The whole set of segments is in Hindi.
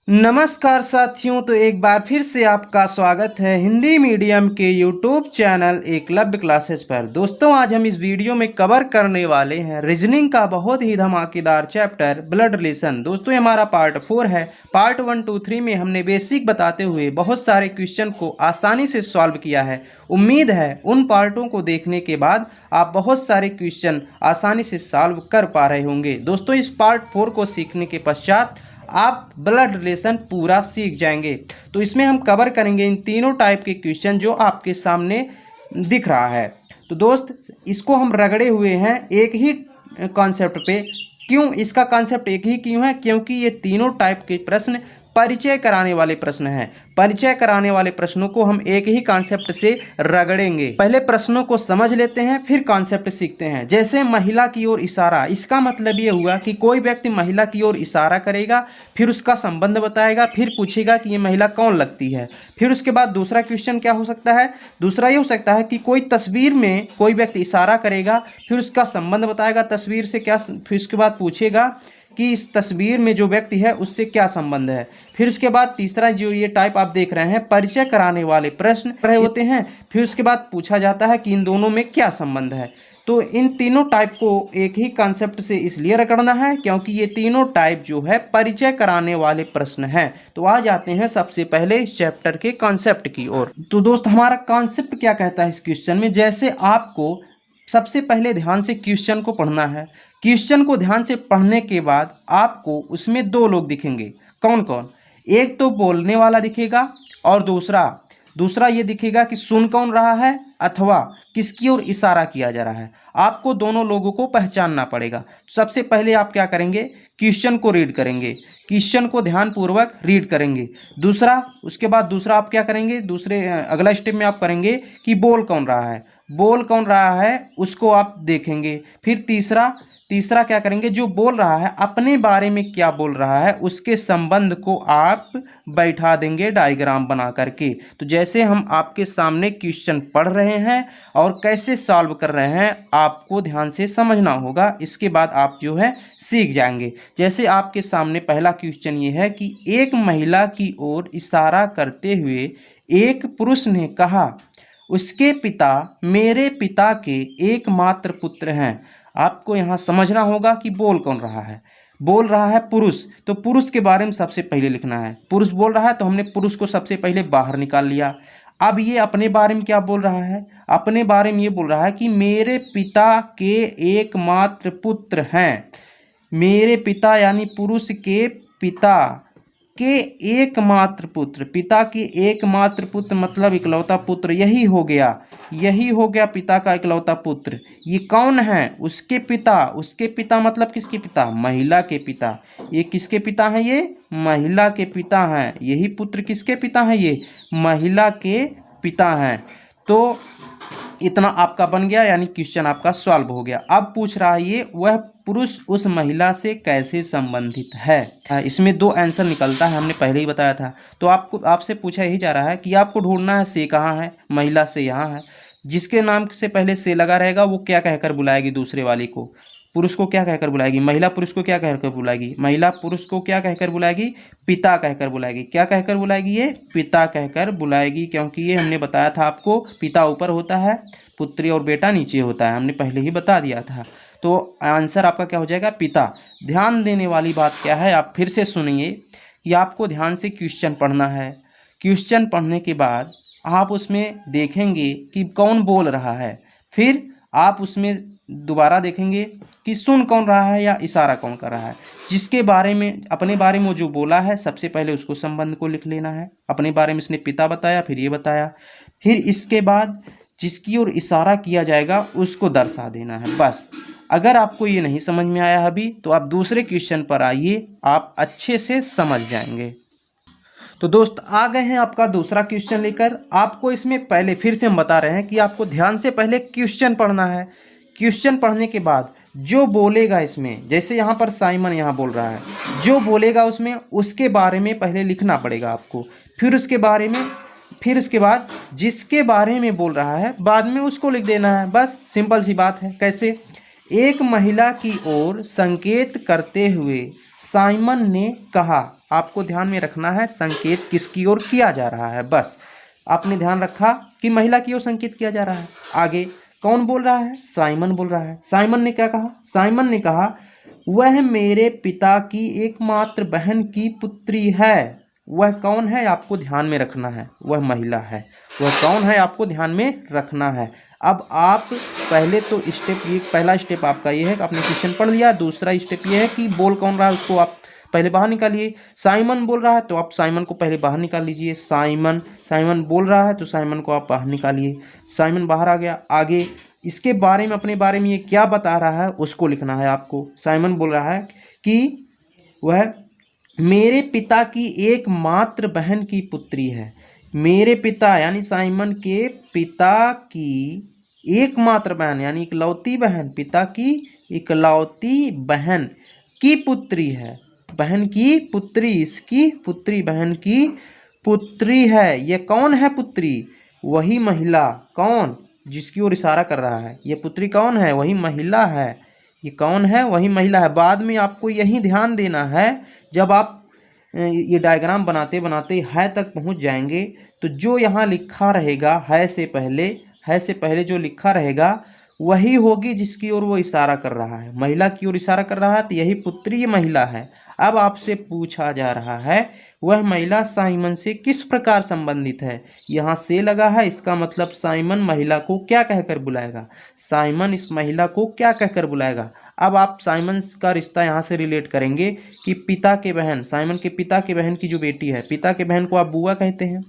नमस्कार साथियों, तो एक बार फिर से आपका स्वागत है हिंदी मीडियम के यूट्यूब चैनल एकलव्य क्लासेस पर। दोस्तों, आज हम इस वीडियो में कवर करने वाले हैं रीजनिंग का बहुत ही धमाकेदार चैप्टर ब्लड रिलेशन। दोस्तों, ये हमारा पार्ट 4 है। पार्ट 1, 2, 3 में हमने बेसिक बताते हुए बहुत सारे क्वेश्चन को आसानी से सॉल्व किया है। उम्मीद है उन पार्टों को देखने के बाद आप बहुत सारे क्वेश्चन आसानी से सॉल्व कर पा रहे होंगे। दोस्तों, इस पार्ट 4 को सीखने के पश्चात आप ब्लड रिलेशन पूरा सीख जाएंगे। तो इसमें हम कवर करेंगे इन तीनों टाइप के क्वेश्चन जो आपके सामने दिख रहा है। तो दोस्त, इसको हम रगड़े हुए हैं एक ही कॉन्सेप्ट पे। क्यों इसका कॉन्सेप्ट एक ही क्यों है? क्योंकि ये तीनों टाइप के प्रश्न परिचय कराने वाले प्रश्न हैं। परिचय कराने वाले प्रश्नों को हम एक ही कॉन्सेप्ट से रगड़ेंगे। पहले प्रश्नों को समझ लेते हैं, फिर कॉन्सेप्ट सीखते हैं। जैसे महिला की ओर इशारा, इसका मतलब ये हुआ कि कोई व्यक्ति महिला की ओर इशारा करेगा, फिर उसका संबंध बताएगा, फिर पूछेगा कि ये महिला कौन लगती है। फिर उसके बाद दूसरा क्वेश्चन क्या हो सकता है? दूसरा ये हो सकता है कि कोई तस्वीर में कोई व्यक्ति इशारा करेगा, फिर उसका संबंध बताएगा तस्वीर से क्या, फिर उसके बाद पूछेगा कि इस तस्वीर में जो व्यक्ति है उससे क्या संबंध है। फिर उसके बाद तीसरा जो ये टाइप आप देख रहे हैं परिचय कराने वाले प्रश्न रहे होते हैं। फिर उसके बाद पूछा जाता है कि इन दोनों में क्या संबंध है। तो इन तीनों टाइप को एक ही कॉन्सेप्ट से इसलिए रगड़ना है क्योंकि ये तीनों टाइप जो है परिचय कराने वाले प्रश्न हैं। तो आ जाते हैं सबसे पहले इस चैप्टर के कॉन्सेप्ट की ओर। तो दोस्त, हमारा कॉन्सेप्ट क्या कहता है इस क्वेश्चन में? जैसे आपको सबसे पहले ध्यान से क्वेश्चन को पढ़ना है। क्वेश्चन को ध्यान से पढ़ने के बाद आपको उसमें दो लोग दिखेंगे। कौन कौन? एक तो बोलने वाला दिखेगा और दूसरा ये दिखेगा कि सुन कौन रहा है अथवा किसकी ओर इशारा किया जा रहा है। आपको दोनों लोगों को पहचानना पड़ेगा। सबसे पहले आप क्या करेंगे? क्वेश्चन को रीड करेंगे, क्वेश्चन को ध्यानपूर्वक रीड करेंगे। उसके बाद दूसरा आप क्या करेंगे? अगला स्टेप में आप करेंगे कि बोल कौन रहा है उसको आप देखेंगे। फिर तीसरा क्या करेंगे? जो बोल रहा है अपने बारे में क्या बोल रहा है उसके संबंध को आप बैठा देंगे डायग्राम बना करके। तो जैसे हम आपके सामने क्वेश्चन पढ़ रहे हैं और कैसे सॉल्व कर रहे हैं आपको ध्यान से समझना होगा। इसके बाद आप जो है सीख जाएंगे। जैसे आपके सामने पहला क्वेश्चन ये है कि एक महिला की ओर इशारा करते हुए एक पुरुष ने कहा, उसके पिता मेरे पिता के एकमात्र पुत्र हैं। आपको यहाँ समझना होगा कि बोल कौन रहा है। बोल रहा है पुरुष, तो पुरुष के बारे में सबसे पहले लिखना है। पुरुष बोल रहा है तो हमने पुरुष को सबसे पहले बाहर निकाल लिया। अब ये अपने बारे में क्या बोल रहा है? अपने बारे में ये बोल रहा है कि मेरे पिता के एकमात्र पुत्र हैं। मेरे पिता यानी पुरुष के पिता के एकमात्र पुत्र, पिता के एकमात्र पुत्र मतलब इकलौता पुत्र, यही हो गया पिता का इकलौता पुत्र। ये कौन है? उसके पिता मतलब किसके पिता? महिला के पिता। ये किसके पिता हैं? ये महिला के पिता हैं। यही पुत्र किसके पिता हैं? ये महिला के पिता हैं। तो इतना आपका बन गया, यानी क्वेश्चन आपका सॉल्व हो गया। अब पूछ रहा है ये वह पुरुष उस महिला से कैसे संबंधित है। इसमें दो आंसर निकलता है, हमने पहले ही बताया था। तो आपसे पूछा यही जा रहा है कि आपको ढूंढना है से कहाँ है। महिला से यहाँ है। जिसके नाम से पहले से लगा रहेगा वो क्या कहकर बुलाएगी दूसरे वाले को? पुरुष को क्या कहकर बुलाएगी? महिला पुरुष को क्या कहकर बुलाएगी? महिला पुरुष को क्या कहकर बुलाएगी? पिता कहकर बुलाएगी। क्या कहकर बुलाएगी? ये पिता कहकर बुलाएगी, क्योंकि ये हमने बताया था आपको, पिता ऊपर होता है, पुत्री और बेटा नीचे होता है। हमने पहले ही बता दिया था। तो आंसर आपका क्या हो जाएगा? पिता। ध्यान देने वाली बात क्या है, आप फिर से सुनिए कि आपको ध्यान से क्वेश्चन पढ़ना है। क्वेश्चन पढ़ने के बाद आप उसमें देखेंगे कि कौन बोल रहा है। फिर आप उसमें दोबारा देखेंगे कि सुन कौन रहा है या इशारा कौन कर रहा है। जिसके बारे में अपने बारे में जो बोला है सबसे पहले उसको संबंध को लिख लेना है। अपने बारे में इसने पिता बताया, फिर ये बताया, फिर इसके बाद जिसकी ओर इशारा किया जाएगा उसको दर्शा देना है। बस। अगर आपको ये नहीं समझ में आया अभी तो आप दूसरे क्वेश्चन पर आइए, आप अच्छे से समझ जाएंगे। तो दोस्त, आ गए हैं आपका दूसरा क्वेश्चन लेकर। आपको इसमें पहले फिर से हम बता रहे हैं कि आपको ध्यान से पहले क्वेश्चन पढ़ना है। क्वेश्चन पढ़ने के बाद जो बोलेगा इसमें, जैसे यहाँ पर साइमन यहाँ बोल रहा है, जो बोलेगा उसमें उसके बारे में पहले लिखना पड़ेगा आपको। फिर उसके बाद जिसके बारे में बोल रहा है बाद में उसको लिख देना है। बस सिंपल सी बात है। कैसे? एक महिला की ओर संकेत करते हुए साइमन ने कहा। आपको ध्यान में रखना है संकेत किसकी ओर किया जा रहा है। बस आपने ध्यान रखा कि महिला की ओर संकेत किया जा रहा है। आगे कौन बोल रहा है? साइमन बोल रहा है। साइमन ने क्या कहा? साइमन ने कहा वह मेरे पिता की एकमात्र बहन की पुत्री है। वह कौन है आपको ध्यान में रखना है? वह महिला है। वह कौन है आपको ध्यान में रखना है। अब आप पहले तो स्टेप, ये पहला स्टेप आपका ये है कि आपने क्वेश्चन पढ़ लिया। दूसरा स्टेप ये है कि बोल कौन रहा है उसको आप पहले बाहर निकालिए। साइमन बोल रहा है तो आप साइमन को पहले बाहर निकाल लीजिए। साइमन बोल रहा है तो साइमन को आप बाहर निकालिए। साइमन बाहर आ गया। आगे इसके बारे में, अपने बारे में ये क्या बता रहा है उसको लिखना है आपको। साइमन बोल रहा है कि वह मेरे पिता की एकमात्र बहन की पुत्री है। मेरे पिता यानी साइमन के पिता की एकमात्र बहन यानी इकलौती बहन, पिता की इकलौती बहन की पुत्री है। बहन की पुत्री, इसकी पुत्री, बहन की पुत्री है। ये कौन है पुत्री? वही महिला। कौन? जिसकी ओर इशारा कर रहा है। ये पुत्री कौन है? वही महिला है। ये कौन है? वही महिला है। बाद में आपको यही ध्यान देना है, जब आप ये डायग्राम बनाते बनाते है तक पहुंच जाएंगे तो जो यहाँ लिखा रहेगा है से पहले जो लिखा रहेगा वही होगी जिसकी ओर वो इशारा कर रहा है। महिला की ओर इशारा कर रहा है तो यही पुत्री ये महिला है। अब आपसे पूछा जा रहा है वह महिला साइमन से किस प्रकार संबंधित है। यहाँ से लगा है, इसका मतलब साइमन महिला को क्या कहकर बुलाएगा? साइमन इस महिला को क्या कहकर बुलाएगा? अब आप साइमन का रिश्ता यहाँ से रिलेट करेंगे कि पिता के बहन, साइमन के पिता के बहन की जो बेटी है, पिता के बहन को आप बुआ कहते हैं।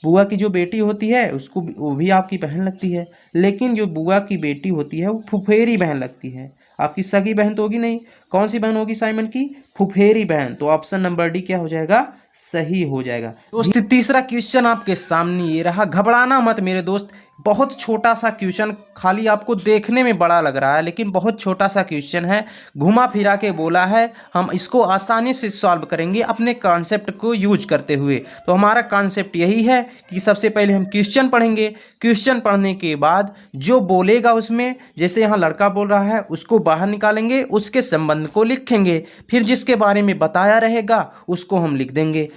बुआ की जो बेटी होती है उसको, वो भी आपकी बहन लगती है। लेकिन जो बुआ की बेटी होती है वो फुफेरी बहन लगती है। आपकी सगी बहन तो होगी नहीं। कौन सी बहन होगी साइमन की? फुफेरी बहन। तो ऑप्शन नंबर डी क्या हो जाएगा? सही हो जाएगा। दोस्त तीसरा क्वेश्चन आपके सामने ये रहा। घबराना मत मेरे दोस्त, बहुत छोटा सा क्वेश्चन, खाली आपको देखने में बड़ा लग रहा है लेकिन बहुत छोटा सा क्वेश्चन है। घुमा फिरा के बोला है, हम इसको आसानी से सॉल्व करेंगे अपने कॉन्सेप्ट को यूज करते हुए। तो हमारा कॉन्सेप्ट यही है कि सबसे पहले हम क्वेश्चन पढ़ेंगे। क्वेश्चन पढ़ने के बाद जो बोलेगा उसमें, जैसे यहाँ लड़का बोल रहा है, उसको बाहर निकालेंगे, उसके संबंध को लिखेंगे, फिर जिसके बारे में बताया रहेगा उसको हम लिख देंगे।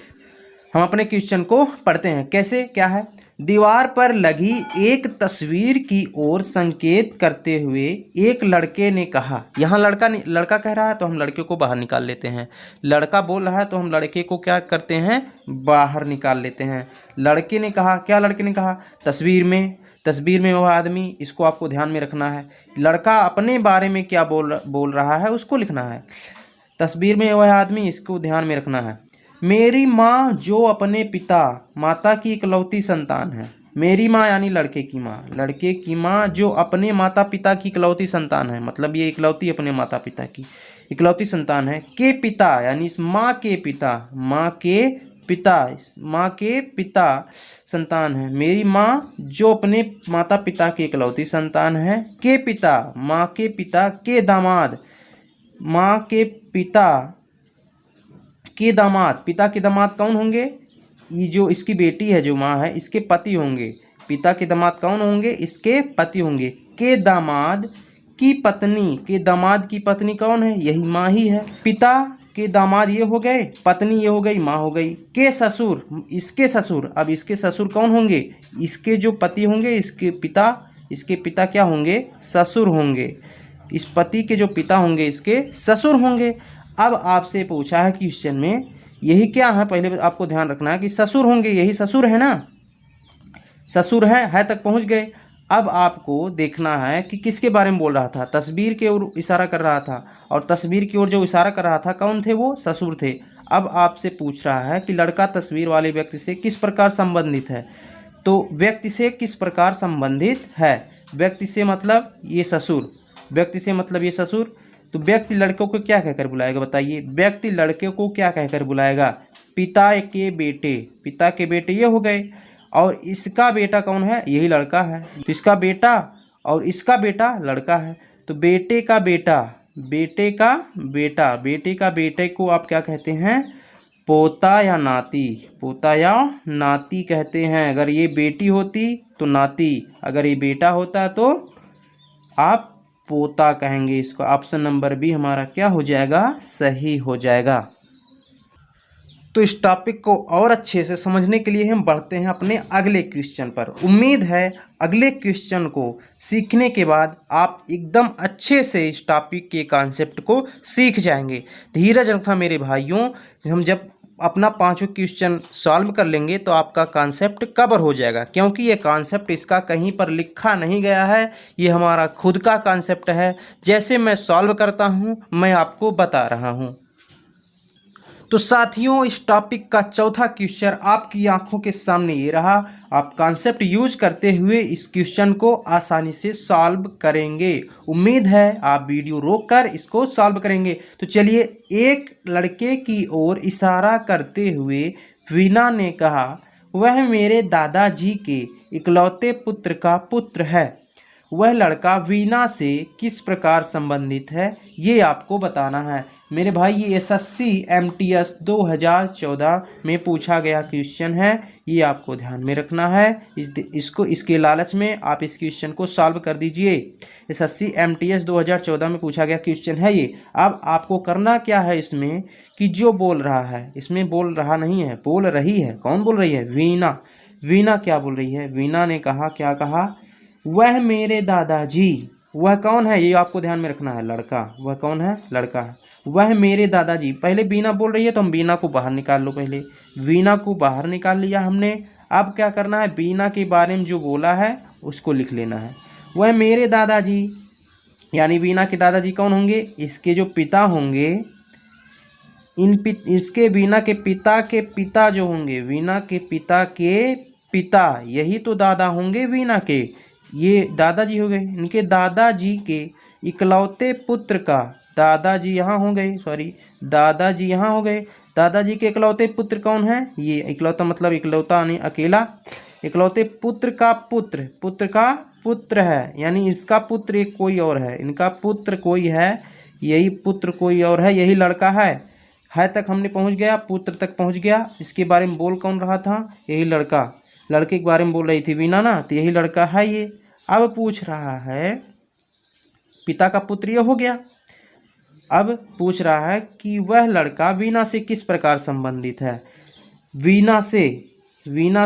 हम अपने क्वेश्चन को पढ़ते हैं। कैसे, क्या है? दीवार पर लगी एक तस्वीर की ओर संकेत करते हुए एक लड़के ने कहा। यहाँ लड़का कह रहा है तो हम लड़के को बाहर निकाल लेते हैं। लड़का बोल रहा है तो हम लड़के को क्या करते हैं? बाहर निकाल लेते हैं। लड़के ने कहा, क्या लड़के ने कहा? तस्वीर में वह आदमी, इसको आपको ध्यान में रखना है। लड़का अपने बारे में क्या बोल रहा है उसको लिखना है। तस्वीर में वह आदमी, इसको ध्यान में रखना है। मेरी माँ जो अपने पिता माता की इकलौती संतान है। मेरी माँ यानी लड़के की माँ जो अपने माता पिता की इकलौती संतान है, मतलब ये इकलौती अपने माता पिता की इकलौती संतान है। के पिता यानी इस माँ के पिता संतान है। मेरी माँ जो अपने माता पिता की इकलौती संतान है। के पिता, माँ के पिता, के दामाद, माँ के पिता के दामाद। पिता के दामाद कौन होंगे? ये जो इसकी बेटी है, जो माँ है, इसके पति होंगे। पिता के दामाद कौन होंगे? इसके पति होंगे। के दामाद की पत्नी, के दामाद की पत्नी कौन है? यही माँ ही है। पिता के दामाद ये हो गए, पत्नी ये हो गई, माँ हो गई। के ससुर, इसके ससुर। अब इसके ससुर कौन होंगे? इसके जो पति होंगे, इसके पिता क्या होंगे? ससुर होंगे। इस पति के जो पिता होंगे इसके ससुर होंगे। अब आपसे पूछा है क्वेश्चन में, यही क्या है? पहले आपको ध्यान रखना है कि ससुर होंगे, यही ससुर है ना, ससुर है तक पहुंच गए। अब आपको देखना है कि किसके बारे में बोल रहा था। तस्वीर की ओर इशारा कर रहा था, और तस्वीर की ओर जो इशारा कर रहा था कौन थे? वो ससुर थे। अब आपसे पूछ रहा है कि लड़का तस्वीर वाले व्यक्ति से किस प्रकार संबंधित है। तो व्यक्ति से किस प्रकार संबंधित है? व्यक्ति से मतलब ये ससुर, व्यक्ति से मतलब ये ससुर। तो व्यक्ति लड़के को क्या कहकर बुलाएगा बताइए? व्यक्ति लड़के को क्या कहकर बुलाएगा? पिता के बेटे ये हो गए। और इसका बेटा कौन है? यही लड़का है। तो इसका बेटा और इसका बेटा लड़का है। तो बेटे का बेटे को आप क्या कहते हैं? पोता या नाती कहते हैं। अगर ये बेटी होती तो नाती, अगर ये बेटा होता तो आप पोता कहेंगे। इसको ऑप्शन नंबर बी हमारा क्या हो जाएगा? सही हो जाएगा। तो इस टॉपिक को और अच्छे से समझने के लिए हम बढ़ते हैं अपने अगले क्वेश्चन पर। उम्मीद है अगले क्वेश्चन को सीखने के बाद आप एकदम अच्छे से इस टॉपिक के कॉन्सेप्ट को सीख जाएंगे। धीरज रखना मेरे भाइयों, हम जब अपना 5 क्वेश्चन सॉल्व कर लेंगे तो आपका कॉन्सेप्ट कवर हो जाएगा, क्योंकि ये कॉन्सेप्ट इसका कहीं पर लिखा नहीं गया है, ये हमारा खुद का कॉन्सेप्ट है। जैसे मैं सॉल्व करता हूँ मैं आपको बता रहा हूँ। तो साथियों, इस टॉपिक का चौथा क्वेश्चन आपकी आंखों के सामने ये रहा। आप कॉन्सेप्ट यूज करते हुए इस क्वेश्चन को आसानी से सॉल्व करेंगे। उम्मीद है आप वीडियो रोककर इसको सॉल्व करेंगे। तो चलिए, एक लड़के की ओर इशारा करते हुए वीना ने कहा, वह मेरे दादाजी के इकलौते पुत्र का पुत्र है। वह लड़का वीना से किस प्रकार संबंधित है, ये आपको बताना है। मेरे भाई, ये SSC MTS 2014 में पूछा गया क्वेश्चन है, ये आपको ध्यान में रखना है। इसके लालच में आप इस क्वेश्चन को सॉल्व कर दीजिए। SSC MTS 2014 में पूछा गया क्वेश्चन है ये। अब आपको करना क्या है इसमें कि जो बोल रहा है, इसमें बोल रहा नहीं है, बोल रही है। कौन बोल रही है? वीना। वीना क्या बोल रही है? वीना ने कहा, क्या कहा? वह मेरे दादाजी। वह कौन है? ये आपको ध्यान में रखना है, लड़का। वह कौन है? लड़का है। वह मेरे दादाजी। पहले वीना बोल रही है तो हम वीना को बाहर निकाल लो। पहले वीना को बाहर निकाल लिया हमने। अब क्या करना है? वीना के बारे में जो बोला है उसको लिख लेना है। वह मेरे दादाजी यानी वीना के दादाजी कौन होंगे? इसके जो पिता होंगे, इसके वीना के पिता जो होंगे, वीना के पिता के पिता, यही तो दादा होंगे वीना के। ये दादाजी हो गए। इनके दादाजी के इकलौते पुत्र का, दादाजी यहाँ हो गए, सॉरी, दादाजी यहाँ हो गए। दादाजी के इकलौते पुत्र कौन है? ये इकलौता मतलब इकलौता नहीं, अकेला। इकलौते पुत्र का पुत्र, पुत्र का पुत्र है, यानी इसका पुत्र एक कोई और है, इनका पुत्र कोई है, यही पुत्र कोई और है, यही लड़का है तक हमने पहुँच गया, पुत्र तक पहुँच गया। इसके बारे में बोल कौन रहा था? यही लड़का। लड़के के बारे में बोल रही थी वीना ना, तो यही लड़का है ये। अब पूछ रहा है, पिता का पुत्र ये हो गया। अब पूछ रहा है कि वह लड़का वीना से किस प्रकार संबंधित है। वीना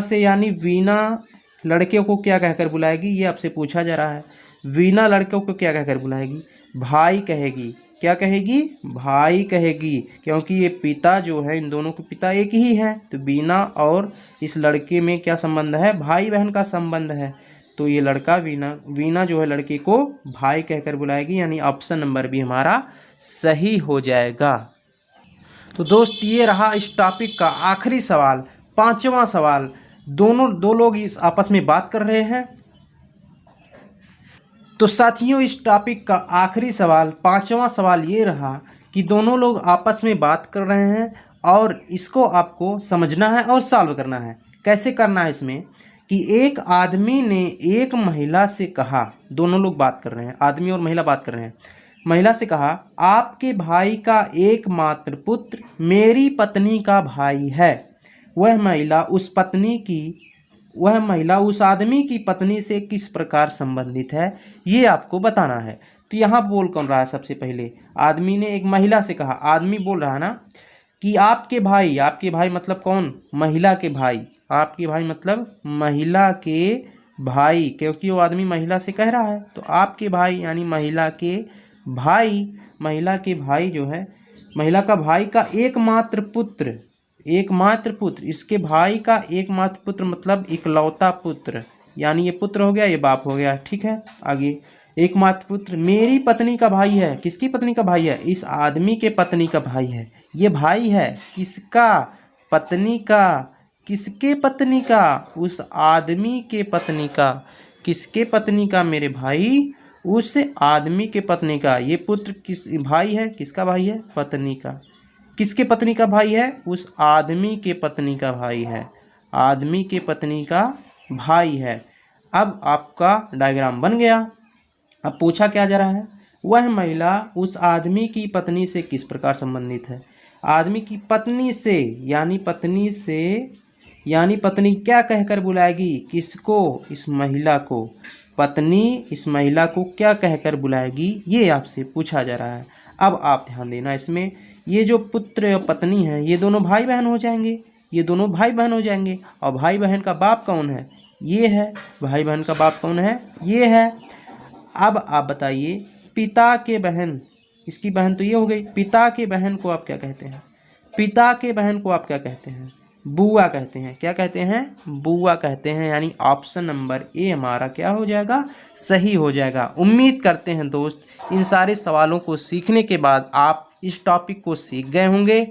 से यानी वीना लड़के को क्या कहकर बुलाएगी, ये आपसे पूछा जा रहा है। वीना लड़कों को क्या कहकर बुलाएगी? भाई कहेगी। क्या कहेगी? भाई कहेगी, क्योंकि ये पिता जो है, इन दोनों के पिता एक ही है। तो वीना और इस लड़के में क्या संबंध है? भाई बहन का संबंध है। तो ये लड़का वीना जो है लड़के को भाई कहकर बुलाएगी, यानी ऑप्शन नंबर भी हमारा सही हो जाएगा। तो दोस्त, ये रहा इस टॉपिक का आखिरी सवाल, 5वां सवाल। दो लोग इस आपस में बात कर रहे हैं। तो साथियों, इस टॉपिक का आखिरी सवाल, 5वां सवाल ये रहा कि दोनों लोग आपस में बात कर रहे हैं और इसको आपको समझना है और सॉल्व करना है। कैसे करना है इसमें कि एक आदमी ने एक महिला से कहा, दोनों लोग बात कर रहे हैं, आदमी और महिला बात कर रहे हैं। महिला से कहा, आपके भाई का एकमात्र पुत्र मेरी पत्नी का भाई है। वह महिला उस आदमी की पत्नी से किस प्रकार संबंधित है, ये आपको बताना है। तो यहाँ बोल कौन रहा है? सबसे पहले आदमी ने एक महिला से कहा, आदमी बोल रहा है ना कि आपके भाई मतलब कौन? महिला के भाई। आपके भाई मतलब महिला के भाई, क्योंकि वो आदमी महिला से कह रहा है। तो आपके भाई यानी महिला के भाई जो है, महिला का भाई का एकमात्र पुत्र, इसके भाई का एकमात्र पुत्र मतलब इकलौता पुत्र, यानी ये पुत्र हो गया, ये बाप हो गया। ठीक है, आगे एकमात्र पुत्र मेरी पत्नी का भाई है। किसकी पत्नी का भाई है? इस आदमी के पत्नी का भाई है। ये भाई है किसका? पत्नी का। किसके पत्नी का? उस आदमी के पत्नी का। किसके पत्नी का मेरे भाई? उस आदमी के पत्नी का। ये पुत्र किस भाई है? किसका भाई है? पत्नी का। किसके पत्नी का भाई है? उस आदमी के पत्नी का भाई है। आदमी के पत्नी का भाई है। अब आपका डायग्राम बन गया। अब पूछा क्या जा रहा है? वह महिला उस आदमी की पत्नी से किस प्रकार संबंधित है। आदमी की पत्नी से यानी पत्नी क्या कहकर बुलाएगी? किसको? इस महिला को। पत्नी इस महिला को क्या कहकर बुलाएगी, ये आपसे पूछा जा रहा है। अब आप ध्यान देना, इसमें ये जो पुत्र और पत्नी है ये दोनों भाई बहन हो जाएंगे, ये दोनों भाई बहन हो जाएंगे। और भाई बहन का बाप कौन है? ये है। भाई बहन का बाप कौन है? ये है। अब आप बताइए, पिता के बहन, इसकी बहन तो ये हो गई, पिता के बहन को आप क्या कहते हैं? पिता के बहन को आप क्या कहते हैं? बुआ कहते हैं। क्या कहते हैं? बुआ कहते हैं। यानी ऑप्शन नंबर ए हमारा क्या हो जाएगा? सही हो जाएगा। उम्मीद करते हैं दोस्त इन सारे सवालों को सीखने के बाद आप इस टॉपिक को सीख गए होंगे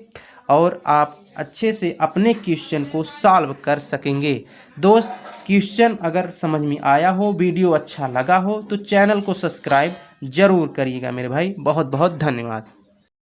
और आप अच्छे से अपने क्वेश्चन को सॉल्व कर सकेंगे। दोस्त, क्वेश्चन अगर समझ में आया हो, वीडियो अच्छा लगा हो तो चैनल को सब्सक्राइब जरूर करिएगा मेरे भाई। बहुत बहुत धन्यवाद।